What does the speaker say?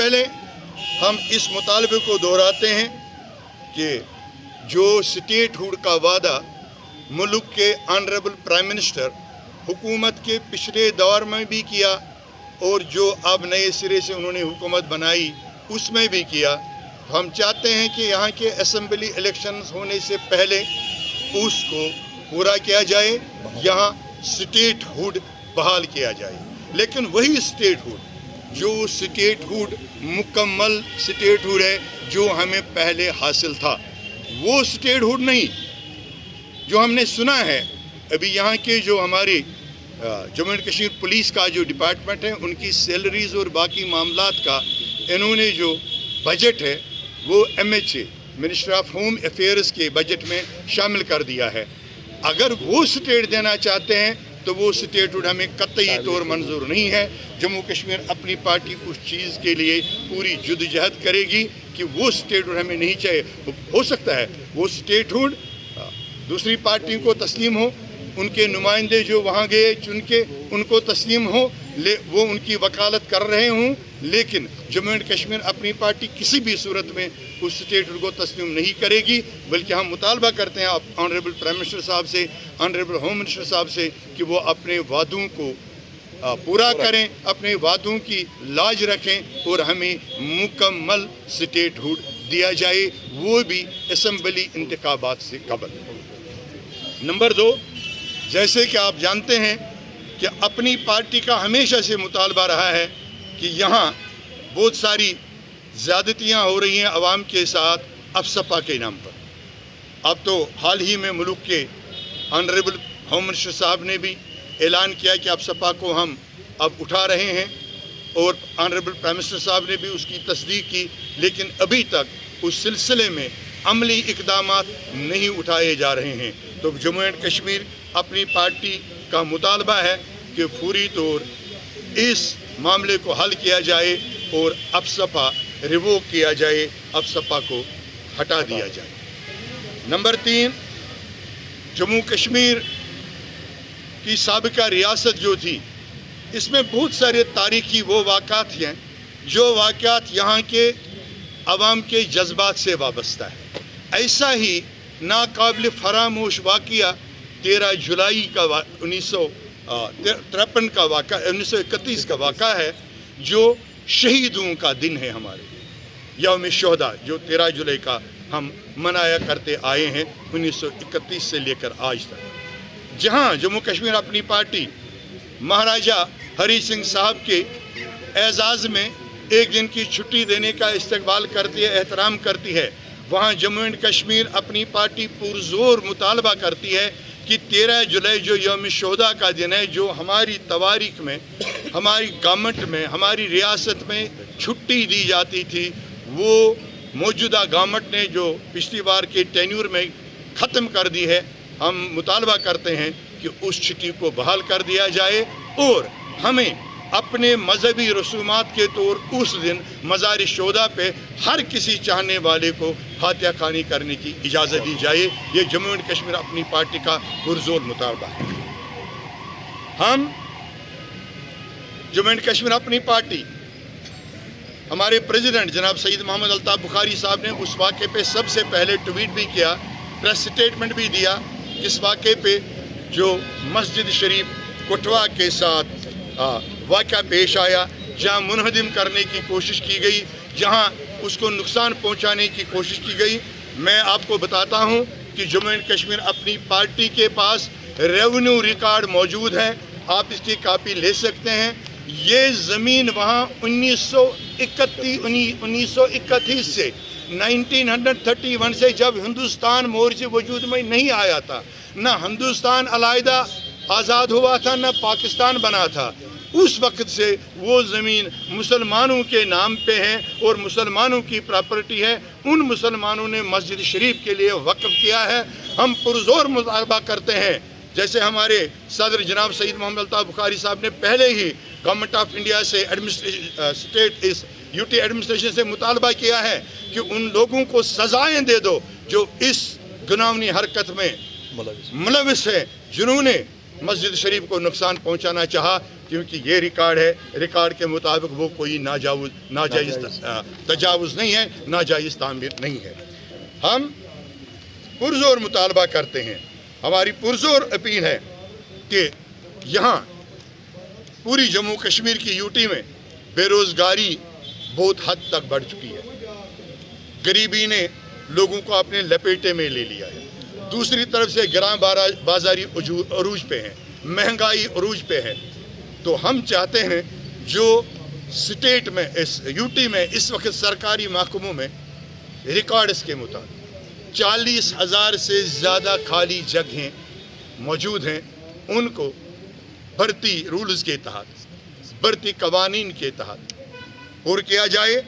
پہلے ہم اس مطالبے کو دہراتے ہیں کہ جو سٹیٹ ہوڈ کا وعدہ ملک کے آنریبل پرائم منسٹر حکومت کے پچھلے دور میں بھی کیا اور جو اب نئے سرے سے انہوں نے حکومت بنائی اس میں بھی کیا، ہم چاہتے ہیں کہ یہاں کے اسمبلی الیکشنز ہونے سے پہلے اس کو پورا کیا جائے، یہاں سٹیٹ ہوڈ بحال کیا جائے۔ لیکن وہی سٹیٹ ہوڈ جو سٹیٹ ہوڈ مکمل سٹیٹ ہوڈ ہے جو ہمیں پہلے حاصل تھا، وہ سٹیٹ ہوڈ نہیں جو ہم نے سنا ہے۔ ابھی یہاں کے جو ہماری جموں اینڈ کشمیر پولیس کا جو ڈپارٹمنٹ ہے، ان کی سیلریز اور باقی معاملات کا انہوں نے جو بجٹ ہے وہ MHA minister of home affairs کے بجٹ میں شامل کر دیا ہے۔ اگر وہ سٹیٹ دینا چاہتے ہیں تو وہ سٹیٹ ہوڈ ہمیں قطعی طور منظور نہیں ہے۔ جموں کشمیر اپنی پارٹی اس چیز کے لیے پوری جدوجہد کرے گی کہ وہ سٹیٹ ہوڈ ہمیں نہیں چاہیے۔ ہو سکتا ہے وہ سٹیٹ ہوڈ دوسری پارٹیوں کو تسلیم ہو، ان کے نمائندے جو وہاں گئے چن کے ان کو تسلیم ہو، وہ ان کی وکالت کر رہے ہوں، لیکن جموں اینڈ کشمیر اپنی پارٹی کسی بھی صورت میں اس سٹیٹ ہوڈ کو تسلیم نہیں کرے گی، بلکہ ہم مطالبہ کرتے ہیں آنریبل پرائم منسٹر صاحب سے، آنریبل ہوم منسٹر صاحب سے کہ وہ اپنے وعدوں کو پورا کریں، اپنے وعدوں کی لاج رکھیں اور ہمیں مکمل سٹیٹ ہوڈ دیا جائے، وہ بھی اسمبلی انتخابات سے قبل۔ نمبر 2، جیسے کہ آپ جانتے ہیں کہ اپنی پارٹی کا ہمیشہ سے مطالبہ رہا ہے کہ یہاں بہت ساری زیادتیاں ہو رہی ہیں عوام کے ساتھ افسپا کے نام پر۔ اب تو حال ہی میں ملک کے آنریبل ہوم منسٹر صاحب نے بھی اعلان کیا کہ افسپا کو ہم اب اٹھا رہے ہیں، اور آنریبل پرائم منسٹر صاحب نے بھی اس کی تصدیق کی، لیکن ابھی تک اس سلسلے میں عملی اقدامات نہیں اٹھائے جا رہے ہیں۔ تو جموں اینڈ کشمیر اپنی پارٹی کا مطالبہ ہے کہ فوری طور اس معاملے کو حل کیا جائے اور افسپا ریووک کیا جائے، افسپا کو ہٹا دیا جائے۔ نمبر 3، جموں کشمیر کی سابقہ ریاست جو تھی، اس میں بہت سارے تاریخی وہ واقعات ہیں جو واقعات یہاں کے عوام کے جذبات سے وابستہ ہے۔ ایسا ہی ناقابل فراموش واقعہ 13 جولائی کا 1953 کا واقعہ 1931 کا واقعہ ہے، جو شہیدوں کا دن ہے ہمارے یوم شہداء، جو 13 جولائی کا ہم منایا کرتے آئے ہیں 1931 سے لے کر آج تک، جہاں جموں کشمیر اپنی پارٹی مہاراجہ ہری سنگھ صاحب کے اعزاز میں ایک دن کی چھٹی دینے کا استقبال کرتی ہے، احترام کرتی ہے۔ وہاں جموں اینڈ کشمیر اپنی پارٹی پرزور مطالبہ کرتی ہے کہ 13 جولائی جو یوم شہداء کا دن ہے، جو ہماری تواریخ میں، ہماری گورنمنٹ میں، ہماری ریاست میں چھٹی دی جاتی تھی، وہ موجودہ گورنمنٹ نے جو پچھلی بار کے ٹینیور میں ختم کر دی ہے۔ ہم مطالبہ کرتے ہیں کہ اس چھٹی کو بحال کر دیا جائے اور ہمیں اپنے مذہبی رسومات کے طور اس دن مزار شہداء پہ ہر کسی چاہنے والے کو فاتحہ خوانی کرنے کی اجازت دی جائے۔ یہ جموں اینڈ کشمیر اپنی پارٹی کا پرزور مطالبہ ہے۔ ہم جموں اینڈ کشمیر اپنی پارٹی، ہمارے پریزیڈنٹ جناب سید محمد الطاف بخاری صاحب نے اس واقعے پہ سب سے پہلے ٹویٹ بھی کیا، پریس سٹیٹمنٹ بھی دیا، اس واقعے پہ جو مسجد شریف کٹھوا کے ساتھ واقعہ پیش آیا، جہاں منہدم کرنے کی کوشش کی گئی، جہاں اس کو نقصان پہنچانے کی کوشش کی گئی۔ میں آپ کو بتاتا ہوں کہ جموں اینڈ کشمیر اپنی پارٹی کے پاس ریونیو ریکارڈ موجود ہے، آپ اس کی کاپی لے سکتے ہیں۔ یہ زمین وہاں 1931 سے 1931 سے، جب ہندوستان مورچے وجود میں نہیں آیا تھا، نہ ہندوستان علیحدہ آزاد ہوا تھا، نہ پاکستان بنا تھا، اس وقت سے وہ زمین مسلمانوں کے نام پہ ہے اور مسلمانوں کی پراپرٹی ہے۔ ان مسلمانوں نے مسجد شریف کے لیے وقف کیا ہے۔ ہم پرزور مطالبہ کرتے ہیں، جیسے ہمارے صدر جناب سید محمد الطاف بخاری صاحب نے پہلے ہی گورنمنٹ آف انڈیا سے UT ایڈمنسٹریشن سے مطالبہ کیا ہے کہ ان لوگوں کو سزائیں دے دو جو اس گناہونی حرکت میں ملوث ہے، جنہوں نے مسجد شریف کو نقصان پہنچانا چاہا، کیونکہ یہ ریکارڈ ہے، ریکارڈ کے مطابق وہ کوئی ناجائز تجاوز نہیں ہے، ناجائز تعمیر نہیں ہے۔ ہم پرزور مطالبہ کرتے ہیں، ہماری پرزور اپیل ہے کہ یہاں پوری جموں کشمیر کی یوٹی میں بے روزگاری بہت حد تک بڑھ چکی ہے، غریبی نے لوگوں کو اپنے لپیٹے میں لے لیا ہے، دوسری طرف سے گران بازاری عروج پہ ہیں، مہنگائی عروج پہ ہے۔ تو ہم چاہتے ہیں جو سٹیٹ میں اس یوٹی میں اس وقت سرکاری محکموں میں ریکارڈز کے مطابق 40,000 سے زیادہ خالی جگہیں موجود ہیں، ان کو بھرتی رولز کے تحت، بھرتی قوانین کے تحت پور کیا جائے